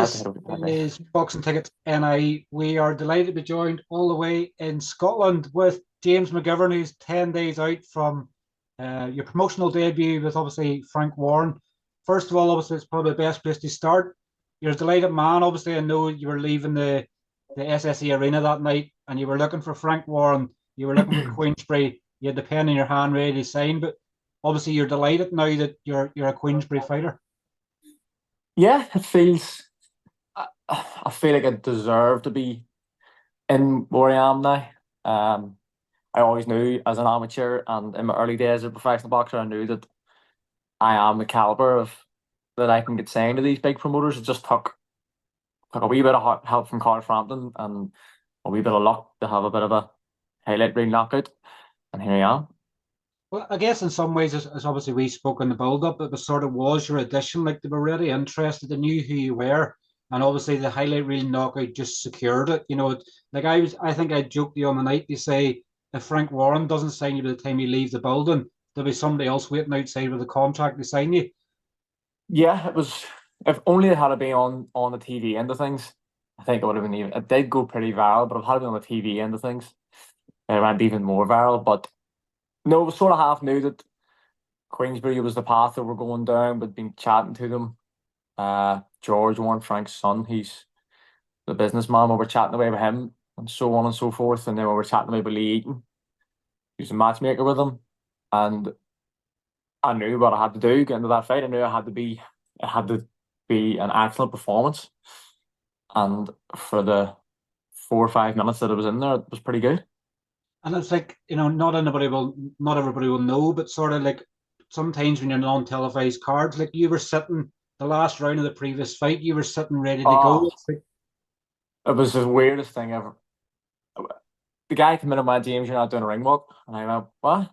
This Definitely. is Boxing Tickets NI. We are delighted to be joined all the way in Scotland with James McGivern, who's 10 days out from your promotional debut with obviously Frank Warren. First of all, obviously, it's probably the best place to start. You're a delighted man. Obviously, I know you were leaving the SSE Arena that night and you were looking for Frank Warren. You were looking for Queensbury. You had the pen in your hand ready to sign, but obviously, you're delighted now that you're a Queensbury fighter. Yeah, it feels. I feel like I deserve to be in where I am now. I always knew as an amateur and in my early days as a professional boxer, I knew that I am the caliber of that I can get signed to these big promoters. It just took a wee bit of help from Frampton and a wee bit of luck to have a bit of a highlight reel knockout, and here I am. Well, I guess in some ways, as obviously we spoke in the build-up, it was sort of was your addition. Like they were really interested, they knew who you were, and obviously the highlight reel knockout just secured it. Like I think I joked you on the night to say if Frank Warren doesn't sign you by the time you leave the building, there'll be somebody else waiting outside with a contract to sign you. Yeah, it was. If only it had been on the TV end of things, I think it would have been even. It did go pretty viral, but if it had been on the TV end of things, it went even more viral. But no, it was sort of half knew that Queensbury was the path that we're going down. We'd been chatting to them. George Warren, Frank's son, he's the businessman. We were chatting away with him, and so on and so forth. And then we were chatting away with Lee Eaton, who's a matchmaker with him, and I knew what I had to do getting into that fight. I knew it had to be an excellent performance. And for the 4 or 5 minutes that I was in there, it was pretty good. And it's like, not everybody will know, but sort of like sometimes when you're on televised cards, like you were sitting the last round of the previous fight, you were sitting ready to go. Oh, it was the weirdest thing ever. The guy came in and went, James, you're not doing a ring walk. And I went, what?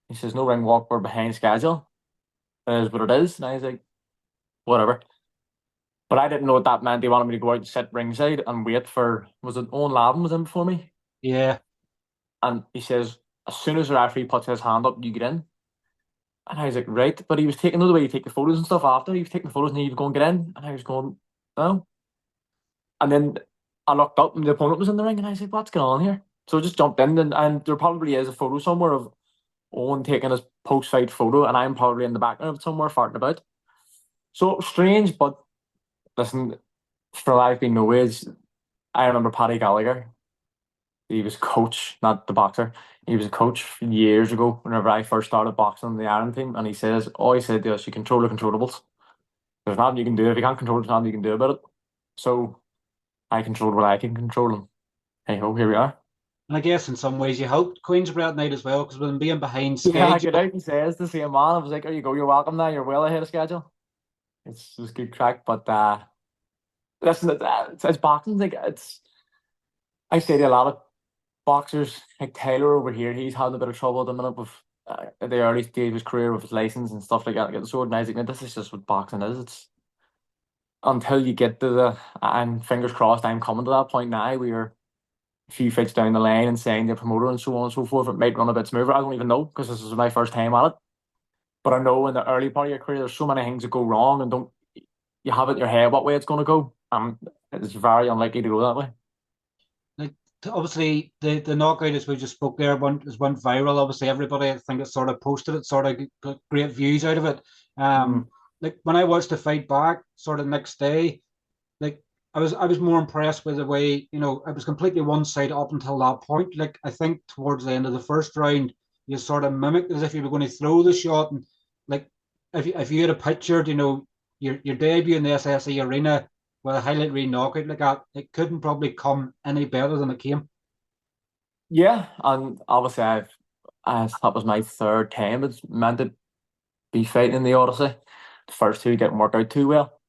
He says, no ring walk, we're behind schedule. It is what it is. And I was like, whatever. But I didn't know what that meant. They wanted me to go out and sit ringside and wait for, was it Owen Lavin was in before me? Yeah. And he says, as soon as the referee puts his hand up, you get in. And I was like, right. But he was taking the way you take the photos and stuff after. He was taking the photos and he was going, get in. And I was going, no. And then I looked up and the opponent was in the ring and I was like, what's going on here? So I just jumped in and there probably is a photo somewhere of Owen taking his post-fight photo and I'm probably in the background of it somewhere farting about. So it was strange, but listen, for life being no age, I remember Paddy Gallagher. He was coach, not the boxer. He was a coach years ago whenever I first started boxing in the Iron team. And he says, all he said to us, you control the controllables. There's nothing you can do. If you can't control it, there's nothing you can do about it. So I controlled what I can control. And hey ho, here we are. And I guess in some ways you helped Queensbury at night as well, because with them being behind Yeah, I schedule. get out and says the same man. I was like, there you go, you're welcome now. You're well ahead of schedule. It's good crack. But listen, it's boxing. Like I say to a lot of boxers, like Taylor over here, he's having a bit of trouble at the minute with at the early stage of his career with his license and stuff like that. Get the sword, and I was like, "Man, this is just what boxing is. It's until you get to the, and fingers crossed, I'm coming to that point now. We are a few fights down the line and saying the promoter and so on and so forth. It might run a bit smoother. I don't even know because this is my first time at it. But I know in the early part of your career, there's so many things that go wrong, and don't you have it in your head what way it's going to go. It's very unlikely to go that way. Like obviously the knockout as we just spoke there went viral. Obviously everybody I think it sort of posted it, sort of got great views out of it. Mm. Like when I watched the fight back, sort of next day, like I was more impressed with the way, it was completely one side up until that point. Like I think towards the end of the first round, you sort of mimicked as if you were going to throw the shot, and like if you had a pictured, your debut in the SSE arena with a highlight reel knockout like that, it couldn't probably come any better than it came. Yeah, and obviously that was my third time. It's meant to be fighting in the Odyssey. The first two didn't work out too well.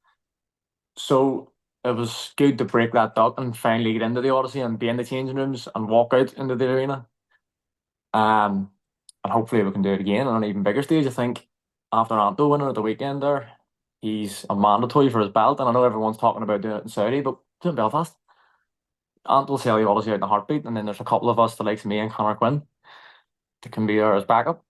So it was good to break that duck and finally get into the Odyssey and be in the changing rooms and walk out into the arena. Um, and hopefully we can do it again on an even bigger stage. I think after Anto winning at the weekend there, he's a mandatory for his belt. And I know everyone's talking about doing it in Saudi, but do it in Belfast. Anto will sell the Odyssey out in a heartbeat, and then there's a couple of us, the likes of me and Conor Quinn, that can be there as backup.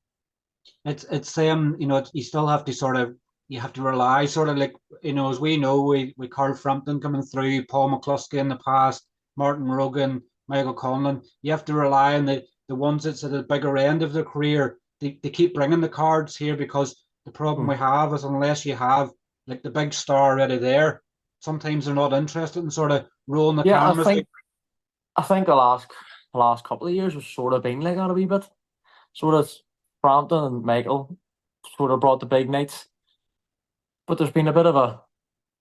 It's you still have to sort of you have to rely sort of like, as we know, we Carl Frampton coming through, Paul McCluskey in the past, Martin Reuquen, Michael Conlon. You have to rely on the ones that's at the bigger end of their career. They keep bringing the cards here because the problem we have is unless you have like the big star already there, sometimes they're not interested in sort of rolling the cameras. I think the last couple of years have sort of been like that a wee bit. Sort of Frampton and Michael sort of brought the big nights. But there's been a bit of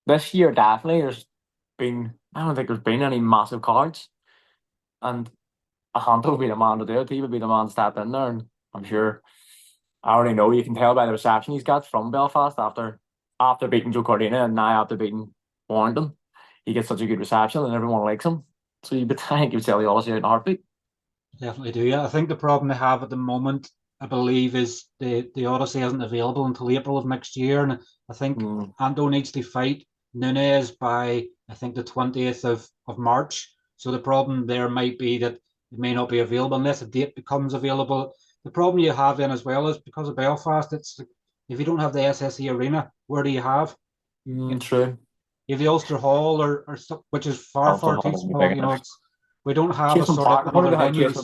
this year definitely, I don't think there's been any massive cards. And Anto would be the man to do it. He would be the man to step in there. And I'm sure, I already know, you can tell by the reception he's got from Belfast after beating Joe Cordina and now after beating Warrington. He gets such a good reception and everyone likes him. So I think you'd sell the Odyssey out in a heartbeat. Definitely do, yeah. I think the problem they have at the moment, I believe, is the Odyssey isn't available until April of next year. And I think Anto needs to fight Nunes by, I think, the 20th of March. So the problem there might be that it may not be available unless a date becomes available. The problem you have then as well is because of Belfast, it's if you don't have the SSE Arena, where do you have? True. You have the Ulster Hall or which is far too small. We don't have a sort of another venue. If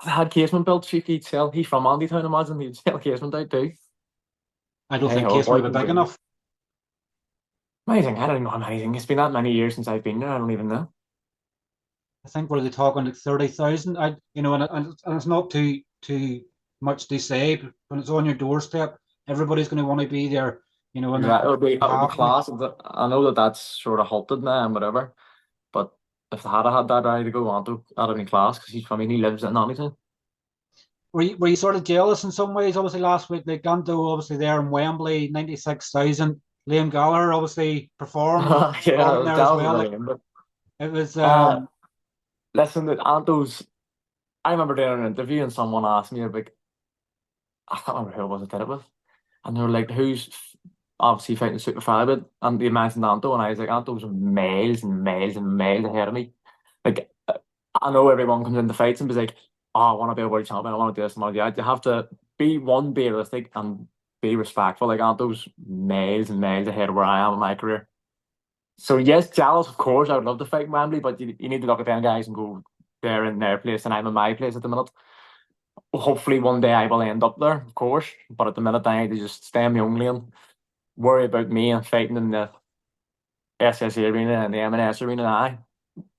they had casement built, he'd sell. He's from Andytown, imagine he'd sell casement out too. I don't think casement would be big enough. Amazing. I don't know. Amazing. It's been that many years since I've been there. I don't even know. I think we're talking like 30,000. And it's not too much to say. But when it's on your doorstep, everybody's going to want to be there. It'll be class. I know that's sort of halted now and whatever, but if they had that ready to go on to, that'd have been class because he lives in Andytown. Were you sort of jealous in some ways? Obviously, last week, like Anto, obviously there in Wembley, 96,000. Liam Gallagher obviously performed. Yeah, I was jealous. It was. Listen, Anto's. I remember doing an interview and someone asked me about. I can't remember who it was I did it with, and they were like, "Who's obviously fighting super fast?" And they mentioned Anto, and I was like, "Anto's miles and miles and miles ahead of me." Like, I know everyone comes into fights and be like, "Oh, I want to be a world champion. I want to do this. I want to do that." You have to be realistic and be respectful. Like Anto's miles and miles ahead of where I am in my career. So yes, jealous, of course. I would love to fight Wembley, but you need to look at them guys and go, they're in their place and I'm in my place at the minute. Hopefully one day I will end up there, of course. But at the minute I need to just stay in my own lane, worry about me and fighting in the SSE Arena and the M&S Arena now,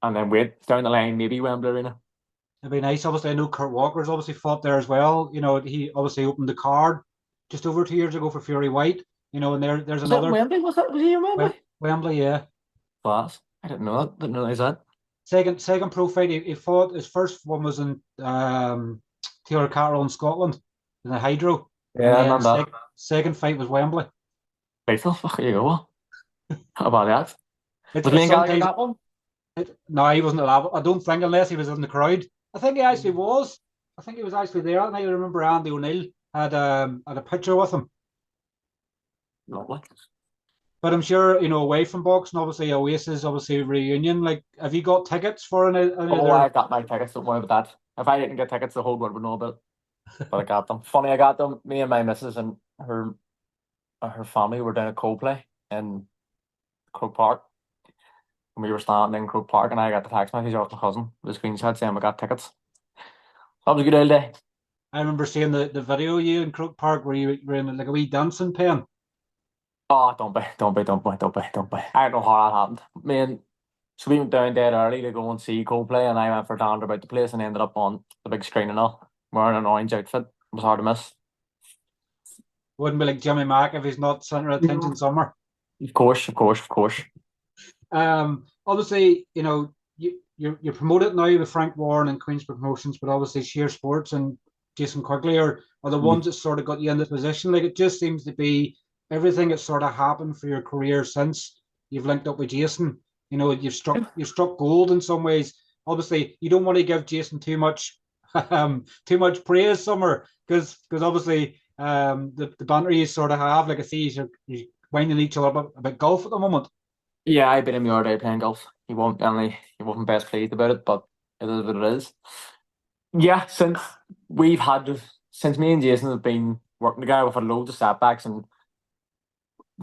and then wait down the line, maybe Wembley Arena. It'd be nice. Obviously, I know Kurt Walker's obviously fought there as well. He obviously opened the card just over 2 years ago for Fury White. And there's another. Wembley? Was he in Wembley? Wembley, yeah. Class. I didn't know that. Didn't realize that. Second pro fight he fought. His first one was in Taylor Carroll in Scotland in the Hydro. Yeah, I remember that. Second fight was Wembley. Faithful. Fuck you go. How about that? Was Liam Gallagher that one? No, he wasn't allowed. I don't think, unless he was in the crowd. I think he actually was. I think he was actually there. And I remember Andy O'Neill had a picture with him. Lovely. But I'm sure, away from boxing, obviously Oasis, obviously reunion. Like, have you got tickets for any? I got my tickets. Don't worry about that. If I didn't get tickets, the whole world would know about it. But I got them. Funny, I got them. Me and my missus and her family were down at Coldplay in Croke Park. And we were standing in Croke Park, and I got the text message off my cousin with a screenshot saying we got tickets. That was a good old day. I remember seeing the video of you in Croke Park where you were in like a wee dancing pen. Oh, don't be. I don't know how that happened. So we went down dead early to go and see Coldplay, and I went for a dander about the place and ended up on the big screen and all, wearing an orange outfit. It was hard to miss. Wouldn't be like Jimmy Mack if he's not centre of attention somewhere. Of course. Obviously, you're promoted now with Frank Warren and Queensbury Promotions, but obviously Shear Sports and Jason Quigley are the ones that sort of got you in this position. Like, it just seems to be everything that's sort of happened for your career since you've linked up with Jason. You've struck gold in some ways. Obviously, you don't want to give Jason too much praise somewhere because obviously the banter you sort of have, like I see you're winding each other about golf at the moment. Yeah, I've been in the other day playing golf. He wasn't best pleased about it, but it is what it is. Yeah, since me and Jason have been working together, we've had loads of setbacks, and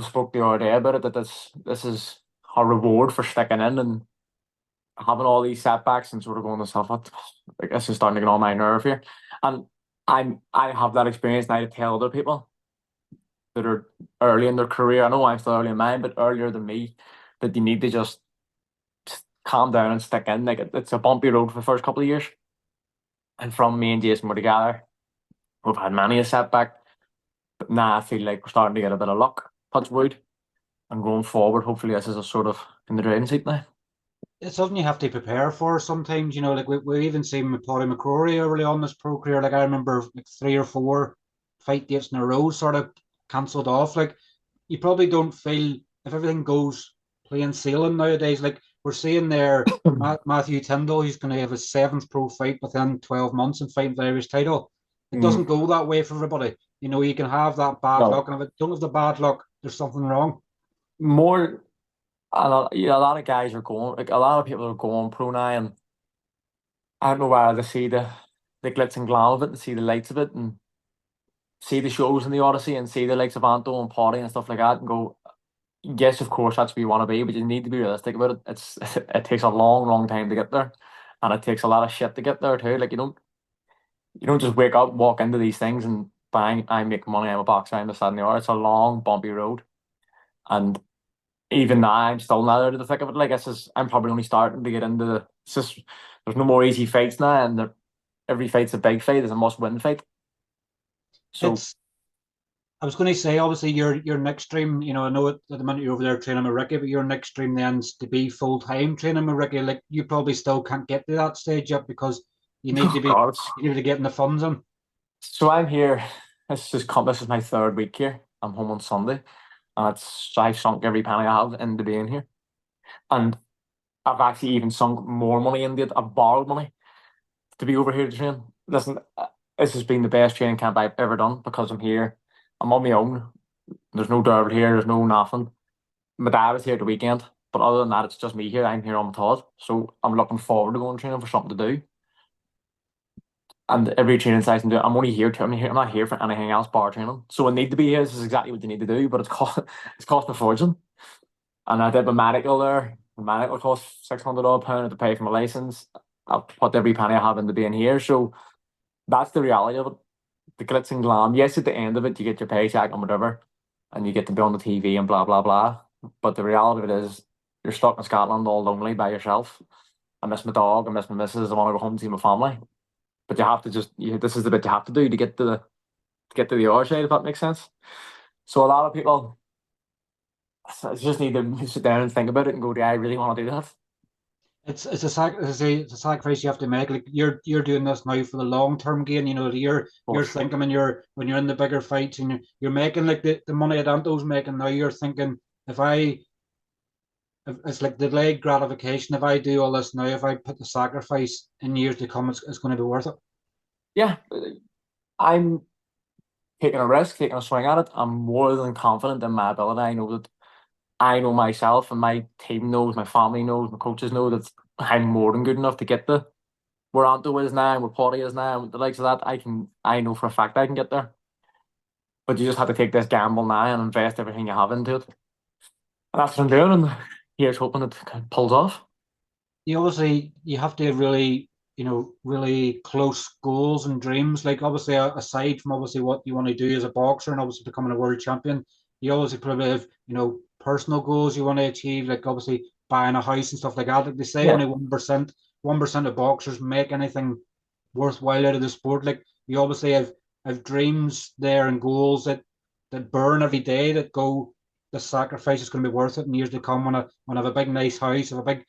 we spoke the other day about it, that this is a reward for sticking in and having all these setbacks and sort of going to myself, what, like, this is starting to get on my nerve here. And I have that experience now to tell other people that are early in their career. I know I'm still early in mine, but earlier than me, that you need to just calm down and stick in. Like, it's a bumpy road for the first couple of years. And from me and Jason were together, we've had many a setback. But now I feel like we're starting to get a bit of luck, touch wood, and going forward, hopefully this is a sort of in the driving seat now. It's something you have to prepare for sometimes, like we even seen with Paddy McCrory early on this pro career. Like I remember like 3 or 4 fight dates in a row sort of cancelled off. Like you probably don't feel if everything goes plain sailing nowadays. Like we're seeing there Matthew Tyndall, he's going to have his 7th pro fight within 12 months and fight for the Irish title. It doesn't go that way for everybody. You can have that bad No. luck, and if it don't have the bad luck, there's something wrong. More, a lot of guys are going, like a lot of people are going pro now, and I don't know whether they see the glitz and glam of it and see the lights of it and see the shows in the Odyssey and see the likes of Anto and Potty and stuff like that and go, yes, of course, that's where you want to be, but you need to be realistic about it. It takes a long, long time to get there, and it takes a lot of shit to get there too. Like you don't just wake up, walk into these things, and bang, I make money. I'm a boxer. I'm this, that, and the other. It's a long, bumpy road, and even now, I'm still not out of the thick of it. Like I'm probably only starting to get into the. It's just there's no more easy fights now, and every fight's a big fight. It's a must-win fight. So It's I was going to say, obviously, your next dream, I know at the minute you're over there training with Ricky, but your next dream then's to be full time training with Ricky. Like you probably still can't get to that stage yet because you need to oh be God, you need to get in the funds in. so I'm here. This is my 3rd week here. I'm home on Sunday, and I've sunk every penny I have into being here, and I've actually even sunk more money into it. I've borrowed money to be over here to train. Listen, this has been the best training camp I've ever done because I'm here. I'm on my own. There's no Derby here. There's no nothing. My dad is here the weekend, but other than that, it's just me here. I'm here on my Todd, so I'm looking forward to going training for something to do. And every training session, I'm only here to. I'm not here for anything else bar training. So I need to be here. This is exactly what you need to do, but it's cost a fortune. And I did my medical there. My medical cost £600 I had to pay for my license. I've put every penny I have into being here. So that's the reality of it. The glitz and glam. Yes, at the end of it, you get your paycheck and whatever, and you get to be on the TV and blah blah blah. But the reality of it is, you're stuck in Scotland all lonely by yourself. I miss my dog. I miss my missus. I want to go home to see my family. But you have to this is the bit you have to do to get to the other side, if that makes sense. So a lot of people just need to sit down and think about it and go, do I really want to do that? It's a sacrifice you have to make. Like you're doing this now for the long term gain. You're thinking when you're in the bigger fights and you're making like the money that Anto's making now. You're thinking if it's like delayed gratification. If I do all this now, if I put the sacrifice in years to come, it's going to be worth it. Yeah, I'm taking a risk, taking a swing at it. I'm more than confident in my ability. I know myself and my team knows, my family knows, my coaches know that I'm more than good enough to get the where Anto is now, where Potty is now, and the likes of that. I know for a fact I can get there. But you just have to take this gamble now and invest everything you have into it. And that's what I'm doing, and here's hoping it kind of pulls off. You have to have really really close goals and dreams. Like obviously, aside from obviously what you want to do as a boxer and obviously becoming a world champion, you obviously probably have personal goals you want to achieve. Like obviously buying a house and stuff like that. Like they say, Yeah. only 1% of boxers make anything worthwhile out of the sport. Like you obviously have dreams there and goals that burn every day that go. The sacrifice is going to be worth it in years to come. When I have a big nice house, have a big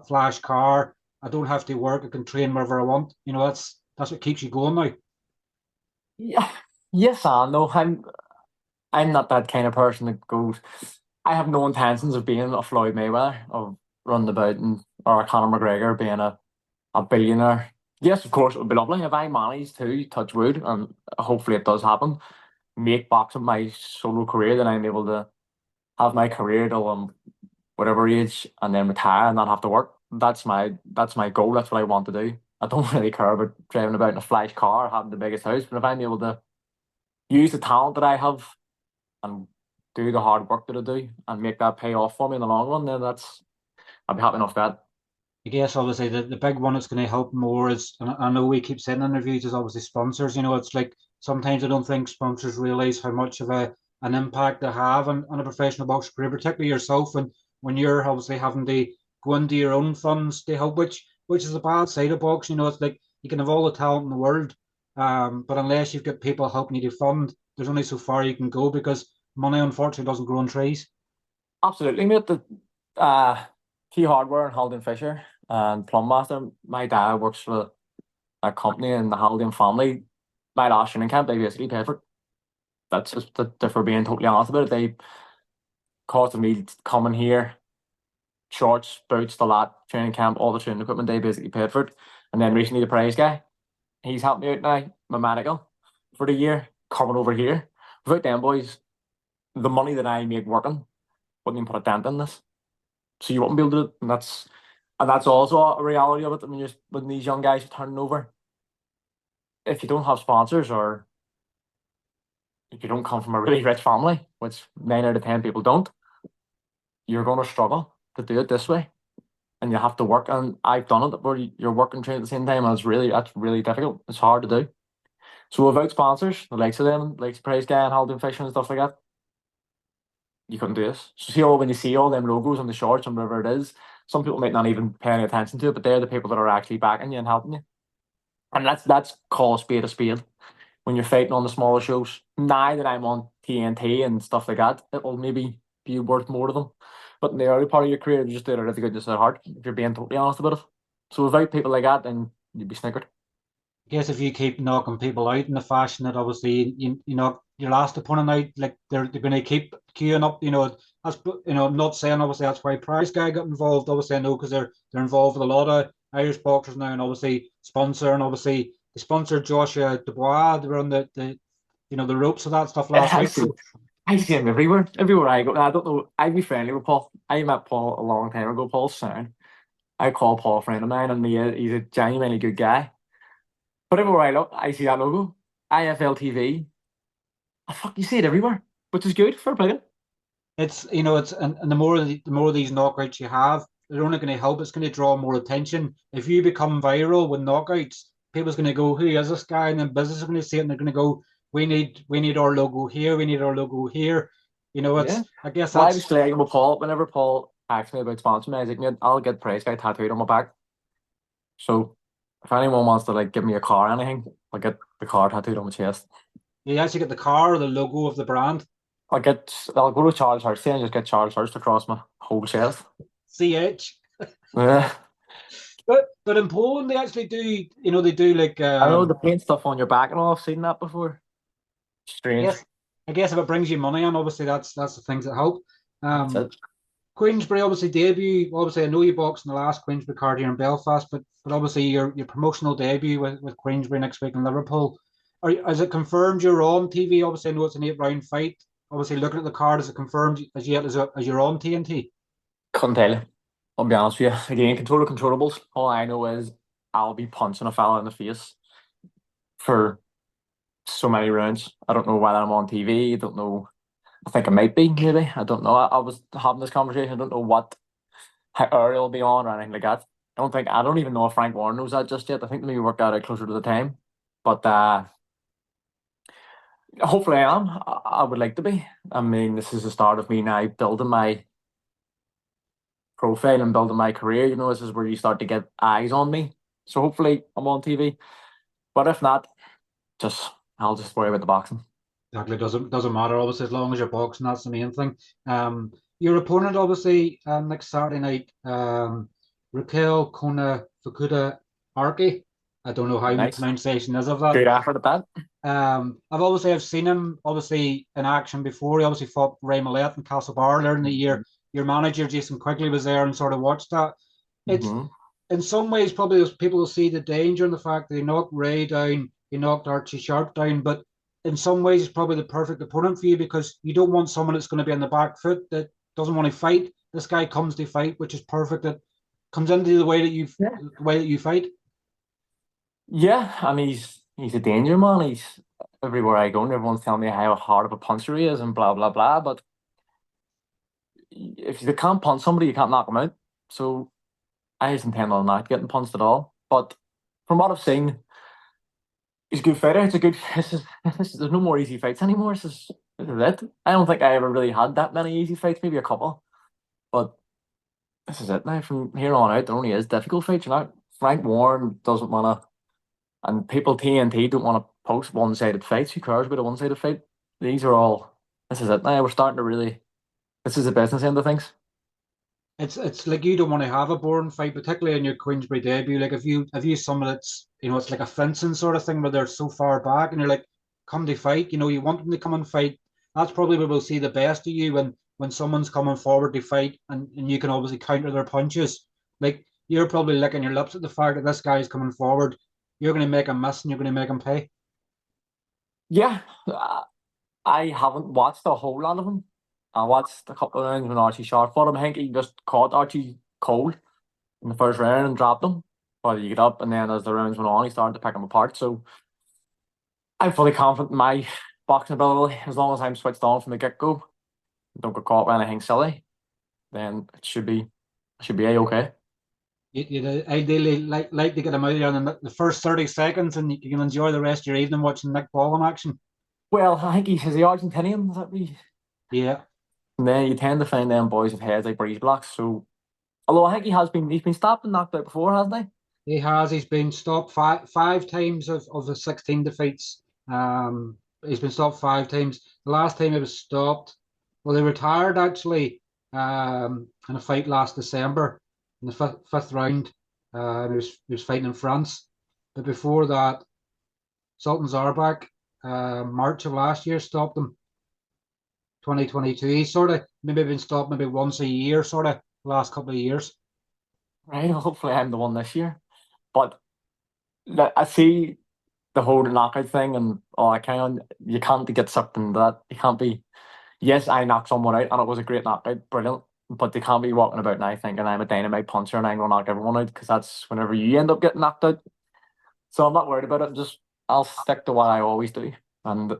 flash car, I don't have to work. I can train wherever I want. That's what keeps you going now. Yeah. Yes, I know. I'm not that kind of person that goes. I have no intentions of being a Floyd Mayweather, of running about or a Conor McGregor being a billionaire. Yes, of course, it would be lovely if I managed to touch wood, and hopefully it does happen. Make boxing my solo career, then I'm able to have my career till whatever age, and then retire and not have to work. That's my goal. That's what I want to do. I don't really care about driving about in a flash car, having the biggest house, but if I'm able to use the talent that I have and do the hard work that I do and make that pay off for me in the long run, then I'd be happy enough with that. I guess obviously the big one that's going to help more is, and I know we keep saying in interviews, is obviously sponsors. It's like sometimes I don't think sponsors realize how much of an impact they have on a professional boxer career, particularly yourself, and when you're obviously having to go into your own funds to help, which is the bad side of boxing. It's like you can have all the talent in the world, but unless you've got people helping you to fund, there's only so far you can go because money unfortunately doesn't grow on trees. Absolutely, mate. The Key Hardware and Haldane Fisher and Plum Master. My dad works for a company in the Haldane family. My last training camp, they basically paid for it. That's just if we're being totally honest about it. They costed me coming here, shorts, boots, the lot, training camp, all the training equipment. They basically paid for it. And then recently, the prize guy, he's helped me out now, my medical, for the year, coming over here. Without them boys, the money that I make working wouldn't even put a dent in this. So you wouldn't be able to do it. And that's also a reality of it. I mean, when these young guys are turning over, if you don't have sponsors or if you don't come from a really rich family, which 9 out of 10 people don't, you're going to struggle to do it this way. And you have to work. And I've done it where you're working training at the same time, and that's really difficult. It's hard to do. So without sponsors, the likes of them, like Price Guy and Haldane Fishing and stuff like that, you couldn't do this. So when you see all them logos on the shorts and whatever it is, some people might not even pay any attention to it, but they're the people that are actually backing you and helping you. And that's call a spade a spade. When you're fighting on the smaller shows, now that I'm on TNT and stuff like that, it will maybe be worth more to them. But in the early part of your career, you just do it out of the goodness of their heart, if you're being totally honest about it. So without people like that, then you'd be snickered. I guess if you keep knocking people out in the fashion that obviously you knock your last opponent out, like they're going to keep queuing up. That's I'm not saying obviously that's why Price Guy got involved. Obviously, I know because they're involved with a lot of Irish boxers now, and obviously sponsor and obviously they sponsored Joshua Dubois. They were on the ropes of that stuff last I week. see, I see him everywhere I go. I don't know. I'd be friendly with Paul. I met Paul a long time ago. Paul's sound. I call Paul a friend of mine, and he's a genuinely good guy. But everywhere I look, I see that logo, IFL TV. Oh, fuck, you see it everywhere, which is good for playing. It's and the more of these knockouts you have, they're only going to help. It's going to draw more attention. If you become viral with knockouts, people's going to go, "Who is this guy?" And then business are going to see it, and they're going to go, "We need our logo here. We need our logo here." Yeah. I guess Well, I was that's playing with Paul. Whenever Paul asked me about sponsoring me, I was like, "Mate, I'll get Price Guy tattooed on my back." So if anyone wants to give me a car or anything, I'll get the car tattooed on my chest. you actually get the car or the logo of the brand. I'll go to Charles Hurst and just get Charles Hurst across my whole chest. CH. Yeah. But in Poland they actually do. They do like I know the paint stuff on your back and all. I've seen that before. I Strange. guess I guess if it brings you money in, obviously that's the things that help. That's it. Queensbury obviously debut. Obviously, I know you boxed in the last Queensbury card here in Belfast, but obviously your promotional debut with Queensbury next week in Liverpool. Is it confirmed you're on TV? Obviously, I know it's an 8 round fight. Obviously, looking at the card, is it confirmed as yet as you're on TNT? Couldn't tell you. I'll be honest with you. Again, control the controllables. All I know is I'll be punching a fella in the face for so many rounds. I don't know whether I'm on TV. I don't know. I think I might be, maybe. I don't know. I was having this conversation. I don't know how early will be on or anything like that. I don't even know if Frank Warren knows that just yet. I think maybe work that out closer to the time. But hopefully I am. I would like to be. I mean, this is the start of me now building my profile and building my career. This is where you start to get eyes on me. So hopefully I'm on TV. But if not, I'll just worry about the boxing. Exactly, doesn't matter. Obviously, as long as you're boxing, that's the main thing. Your opponent, obviously, next Saturday night, Raquel Kona Fukuda Archie. I don't know how the Nice. pronunciation is of that. Good effort at that. I've seen him obviously in action before. He obviously fought Ray Moylette in Castlebar earlier in the year. Your manager Jason Quigley was there and sort of watched that. It's in some ways probably those people will see the danger in the fact that he knocked Ray down, he knocked Archie Sharp down, but in some ways it's probably the perfect opponent for you because you don't want someone that's going to be on the back foot that doesn't want to fight. This guy comes to fight, which is perfect. That comes into the way that you fight. Yeah, I mean he's a danger man. He's everywhere I go, and everyone's telling me how hard of a puncher he is and blah blah blah. But if you can't punch somebody, you can't knock them out. So I just intend on not getting punched at all. But from what I've seen, he's a good fighter. It's a good. There's no more easy fights anymore. This is it. I don't think I ever really had that many easy fights. Maybe a couple, but this is it now. From here on out, there only is difficult fights. Frank Warren doesn't want to, and people TNT don't want to post one-sided fights. Who cares about a one-sided fight? These are all. This is it now. We're starting to really. This is the business end of things. It's like you don't want to have a boring fight, particularly in your Queensbury debut. Like if you someone that's it's like a fencing sort of thing where they're so far back and you're like, come to fight. You want them to come and fight. That's probably where we'll see the best of you when someone's coming forward to fight and you can obviously counter their punches. Like you're probably licking your lips at the fact that this guy's coming forward. You're going to make him miss and you're going to make him pay. Yeah, I haven't watched a whole lot of him. I watched a couple of rounds when Archie shot for him. I think he just caught Archie cold in the first round and dropped him. But he get up, and then as the rounds went on, he started to pick him apart. So I'm fully confident in my boxing ability. As long as I'm switched on from the get go, don't get caught with anything silly, then it should be a-okay. You'd ideally like to get him out there in the first 30 seconds and you can enjoy the rest of your evening watching Nick Ball in action. Well, I think he's the Argentinian, is that we? Yeah. And then you tend to find them boys with heads like breeze blocks. So although I think he's been stopped and knocked out before, hasn't he? He has. He's been stopped five times of the 16 defeats. He's been stopped five times. The last time he was stopped, well, he retired actually in a fight last December in the fifth round. He was fighting in France, but before that, Sultan Zarbak, March of last year, stopped him. 2022. He's sort of maybe been stopped maybe once a year, sort of last couple of years. Right. Well, hopefully I'm the one this year. But I see the whole knockout thing, and I kind of you can't get sucked into that. You can't be. Yes, I knocked someone out, and it was a great knockout, brilliant. But they can't be walking about now thinking I'm a dynamite puncher and I'm gonna knock everyone out because that's whenever you end up getting knocked out. So I'm not worried about it. I'll stick to what I always do, and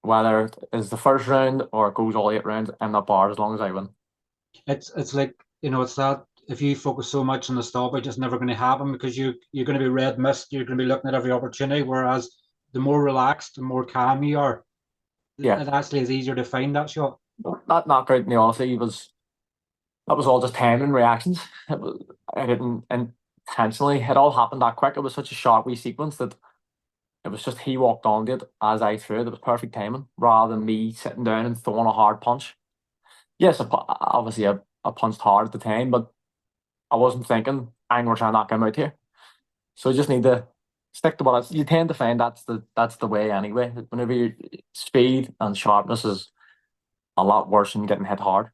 whether it is the first round or it goes all 8 rounds, I'm not barred as long as I win. It's like it's that if you focus so much on the stoppage, it's never going to happen because you're going to be red mist. You're going to be looking at every opportunity. Whereas the more relaxed, the more calm you are, Yeah, it actually is easier to find that shot. that knockout in the Aussie was that was all just timing and reactions. I didn't intentionally. It all happened that quick. It was such a sharp wee sequence that it was just he walked on to it as I threw it. It was perfect timing rather than me sitting down and throwing a hard punch. Yes, obviously I punched hard at the time, but I wasn't thinking I'm going to try and knock him out here. So you just need to stick to what you tend to find that's the way anyway. Whenever you speed and sharpness is a lot worse than getting hit hard.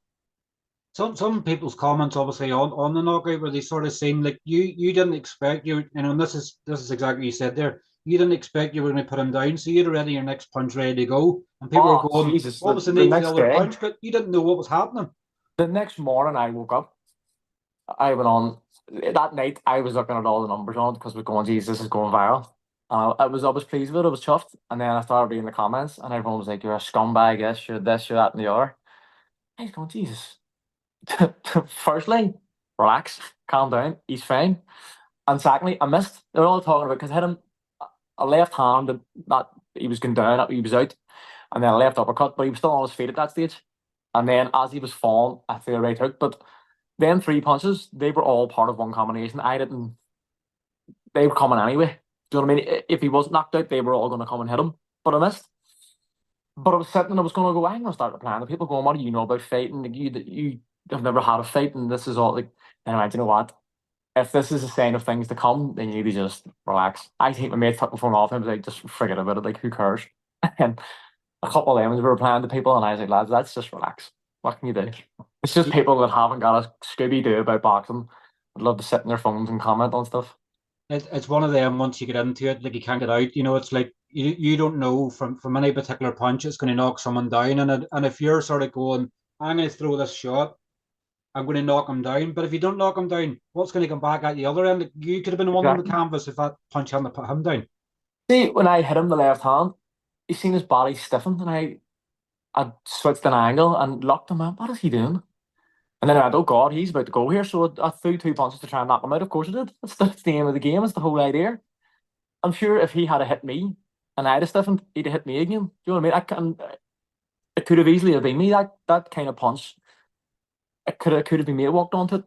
Some people's comments obviously on the knockout where they sort of seem like you didn't expect and this is exactly what you said there. You didn't expect you were going to put him down, so you had already your next punch ready to go, and people were Oh going, Jesus! "What was the The need for the next other day, punch?" But you didn't know what was happening. the next morning, I woke up. I went on that night. I was looking at all the numbers on it because we're going, "Jesus, this is going viral." I was pleased with it. I was chuffed, and then I started reading the comments, and everyone was like, "You're a scumbag. Yes, you're this, you're that, and the other." I was going, "Jesus." Firstly, relax, calm down. He's fine. And secondly, I missed. They're all talking about because I hit him a left hand that he was going down, he was out, and then a left uppercut, but he was still on his feet at that stage. And then as he was falling, I threw a right hook. But then three punches, they were all part of one combination. I didn't. They were coming anyway. Do you know what I mean? If he wasn't knocked out, they were all going to come and hit him. But I missed. But I was sitting and I was going to go, I'm going to start a plan. The people going, what do you know about fighting? Like, you have never had a fight, and this is all like. Anyway, do you know what? If this is a sign of things to come, then you need to just relax. I think my mate took the phone off him, was like, just forget about it, like, who cares? And a couple of them we were playing to people, and I was like, lads, let's just relax. What can you do? It's just people that haven't got a Scooby Doo about boxing would love to sit in their phones and comment on stuff. It's one of them. Once you get into it, like you can't get out. It's like you don't know from any particular punch it's going to knock someone down, and if you're sort of going, I'm going to throw this shot, I'm going to knock him down. But if you don't knock him down, what's going to come back at the other end? Like, you could have been the one on the Exactly. canvas if that punch hadn't put him down. See, when I hit him the left hand, he seen his body stiffen, and I switched an angle and locked him out. What is he doing? And then I went, oh God, he's about to go here. So I threw 2 punches to try and knock him out. Of course I did. That's the aim of the game. It's the whole idea. I'm sure if he had hit me and I'd have stiffened, he'd have hit me again. Do you know what I mean? It could have easily have been me, that kind of punch. It could have been me that walked onto it.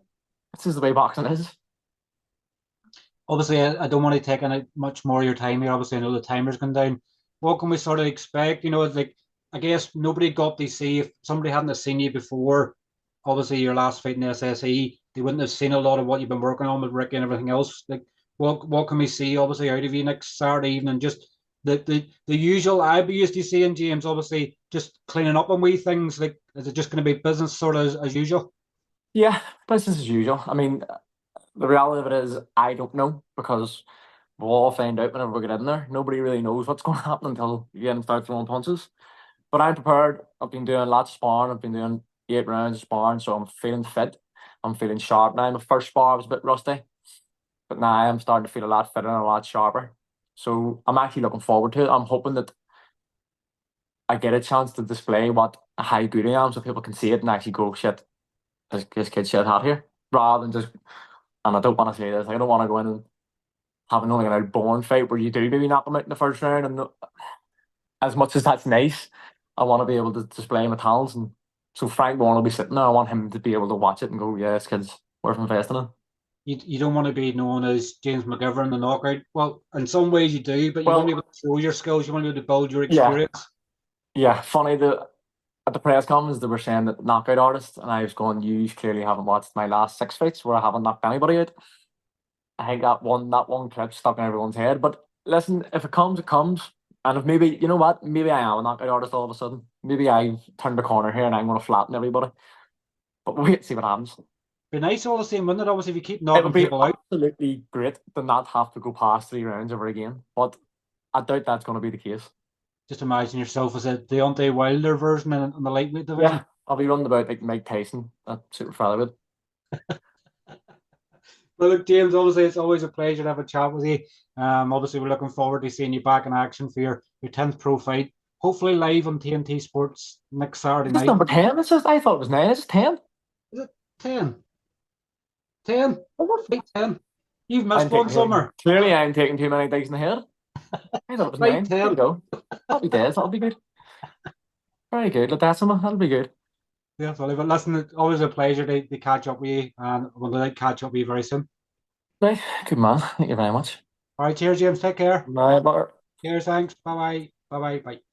This is the way boxing is. Obviously, I don't want to take any much more of your time here. Obviously, I know the timer's gone down. What can we sort of expect? It's like, I guess nobody got to see, if somebody hadn't have seen you before, obviously your last fight in the SSE, they wouldn't have seen a lot of what you've been working on with Rick and everything else. Like, what can we see obviously out of you next Saturday evening? Just the usual I'd be used to seeing, James, obviously just cleaning up on wee things. Like, is it just going to be business sort of as usual? Yeah, business as usual. I mean, the reality of it is I don't know because we'll all find out whenever we get in there. Nobody really knows what's going to happen until you get and start throwing punches. But I'm prepared. I've been doing lots of sparring. I've been doing 8 rounds of sparring, so I'm feeling fit. I'm feeling sharp now. My first spar was a bit rusty, but now I'm starting to feel a lot fitter and a lot sharper. So I'm actually looking forward to it. I'm hoping that I get a chance to display how good I am so people can see it and actually go, shit, this kid shit hot here. Rather than just, and I don't want to say this, I don't want to go in and have another an outborn fight where you do maybe knock them out in the first round. And as much as that's nice, I want to be able to display my talents. And so Frank Warren will be sitting there. I want him to be able to watch it and go, yeah, this kid's worth investing in. You don't want to be known as James McGivern, the knockout. Well, in some ways you do, but you want to be Well, able to show your skills. You want to be able to build your yeah, experience. yeah. Funny that at the press conference they were saying that knockout artist, and I was going, you clearly haven't watched my last 6 fights where I haven't knocked anybody out. I think that one clip stuck in everyone's head. But listen, if it comes, it comes. And if maybe, you know what, maybe I am a knockout artist all of a sudden. Maybe I've turned the corner here and I'm going to flatten everybody. But we'll wait and see what happens. Be nice all the same, wouldn't it? Obviously, if you keep It would knocking be people out, absolutely great to not have to go past 3 rounds ever again. But I doubt that's going to be the case. just imagine yourself as a Deontay Wilder version in the lightweight division. Yeah, I'll be running about like Mike Tyson at super featherweight. Well, look, James, obviously it's always a pleasure to have a chat with you. Obviously we're looking forward to seeing you back in action for your 10th pro fight. Hopefully live on TNT Sports next Saturday Is this night. number 10? I thought it was 9. Is it 10? Is it 10? 10? What? Fight 10. You've I'm missed one taking summer. clearly I'm taking too many digs in the head. I thought it was Fight 9. There we 10. go. Happy days. That'll be good. Very good. That'll be good. Yeah, but listen, it's always a pleasure to catch up with you, and we'll catch up with you very soon. Right. Good man. Thank you very much. All right, cheers, James. Take care. Bye. Bye. Cheers, thanks. Bye bye. Bye bye. Bye.